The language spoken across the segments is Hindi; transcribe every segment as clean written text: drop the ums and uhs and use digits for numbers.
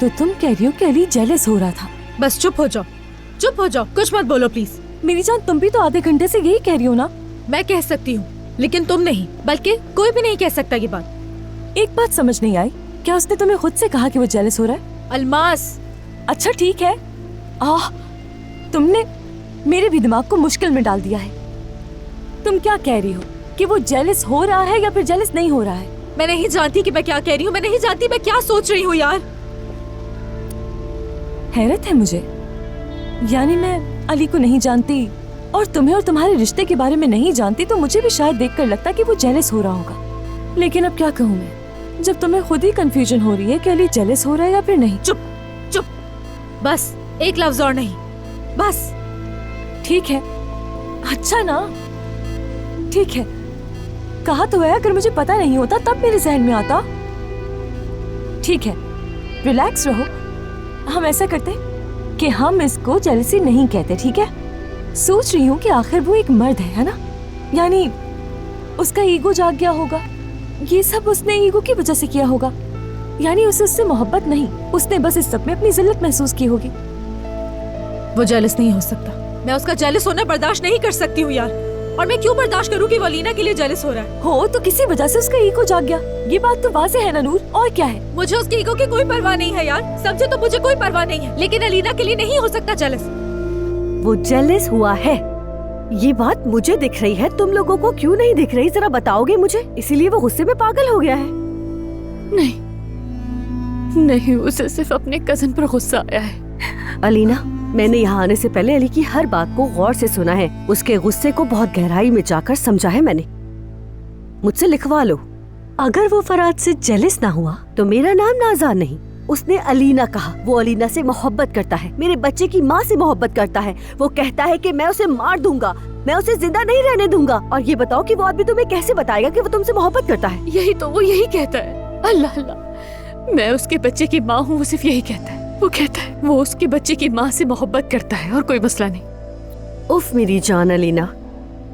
तो तुम कह रही हो कि अली जेलस हो रहा था? बस चुप हो जाओ, चुप हो जाओ, कुछ मत बोलो प्लीज। मेरी जान, तुम भी तो आधे घंटे से यही कह रही हो ना। मैं कह सकती हूँ लेकिन तुम नहीं, बल्कि कोई भी नहीं कह सकता ये बात। एक बात समझ नहीं आई, क्या उसने तुम्हें खुद से कहा कि वो जेलस हो रहा है? अलमास, अच्छा ठीक है। तुमने मेरे भी दिमाग को मुश्किल में डाल दिया है। तुम क्या कह रही हो कि वो जेलस हो रहा है या फिर जेलस नहीं हो रहा है? मैं नहीं जानती कि मैं क्या कह रही हूँ, मैं नहीं जानती मैं क्या सोच रही हूँ यार। हैरत है मुझे, यानी मैं अली को नहीं जानती और तुम्हें और तुम्हारे रिश्ते के बारे में नहीं जानती, तो मुझे भी शायद देखकर लगता कि वो जेलस हो रहा होगा। लेकिन अब क्या कहूँ मैं, जब तुम्हें खुद ही कंफ्यूजन हो रही है कि अली जेलस हो रहा है या फिर नहीं। चुप चुप, बस एक लफ्ज और नहीं, बस। ठीक है, अच्छा ना, ठीक है, कहा तो है, अगर मुझे पता नहीं होता तब मेरे जहन में आता। ठीक है, रिलैक्स रहो। हम ऐसा करते कि हम इसको जेलसी नहीं कहते, ठीक है? सोच रही हूँ कि आखिर वो एक मर्द है ना, यानी उसका ईगो जाग गया होगा। ये सब उसने ईगो की वजह से किया होगा, यानी उसे उससे मोहब्बत नहीं, उसने बस इस सब में अपनी जिल्लत महसूस की होगी। वो जेलस नहीं हो सकता, मैं उसका जेलस होना बर्दाश्त नहीं कर सकती हूँ यार। और मैं क्यों बर्दाश्त करूँ कि वो अलीना के लिए जेलस हो रहा है? हो तो किसी वजह से उसका ईगो जाग गया, ये बात तो वाज़ेह है ना नूर, और क्या है? मुझे उसके ईगो की कोई परवाह नहीं है यार, समझे तो मुझे कोई परवाह नहीं है, लेकिन अलीना के लिए नहीं हो सकता जेलस। वो जेलस हुआ है, ये बात मुझे दिख रही है, तुम लोगों को क्यों नहीं दिख रही? जरा बताओगे मुझे? इसीलिए वो गुस्से में पागल हो गया है। नहीं, उसे सिर्फ अपने कजन पर गुस्सा आया है। अलीना, मैंने यहाँ आने से पहले अली की हर बात को गौर से सुना है, उसके गुस्से को बहुत गहराई में जाकर समझा है मैंने। मुझसे लिखवा लो। अगर वो फराज से जेलस ना हुआ तो मेरा नाम नाज़ा नहीं। उसने अलीना कहा, वो अलीना से मोहब्बत करता है, मेरे बच्चे की माँ से मोहब्बत करता है। वो कहता है कि मैं उसे मार दूंगा, मैं उसे जिंदा नहीं रहने दूंगा। और ये बताओ कि वो आदमी तुम्हें कैसे बताएगा कि वो तुमसे मोहब्बत करता है? यही तो वो यही कहता है। अल्लाह अल्लाह, मैं उसके बच्चे की माँ हूँ, वो सिर्फ यही कहता है। वो कहता है वो उसके बच्चे की माँ से मोहब्बत करता है और कोई मसला नहीं। उफ मेरी जान अलीना,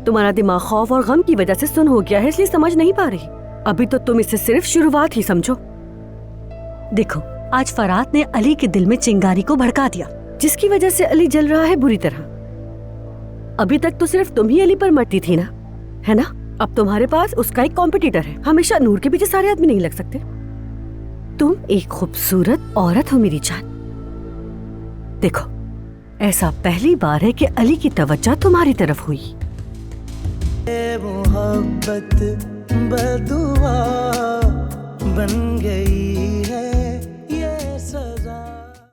तुम्हारा दिमाग खौफ और गम की वजह से सुन हो गया है, इसलिए समझ नहीं पा रही। अभी तो तुम इसे सिर्फ शुरुआत ही समझो। देखो, आज फरात ने अली के दिल में चिंगारी को भड़का दिया, जिसकी वजह से अली जल रहा है बुरी तरह। अभी तक तो सिर्फ तुम ही अली पर मरती थी ना, है ना? अब तुम्हारे पास उसका एक कॉम्पिटिटर है। हमेशा नूर के पीछे सारे आदमी नहीं लग सकते। तुम एक खूबसूरत औरत हो मेरी जान। देखो, ऐसा पहली बार है कि अली की तवज्जो तुम्हारी तरफ हुई। मोहब्बत बदुआ बन गई है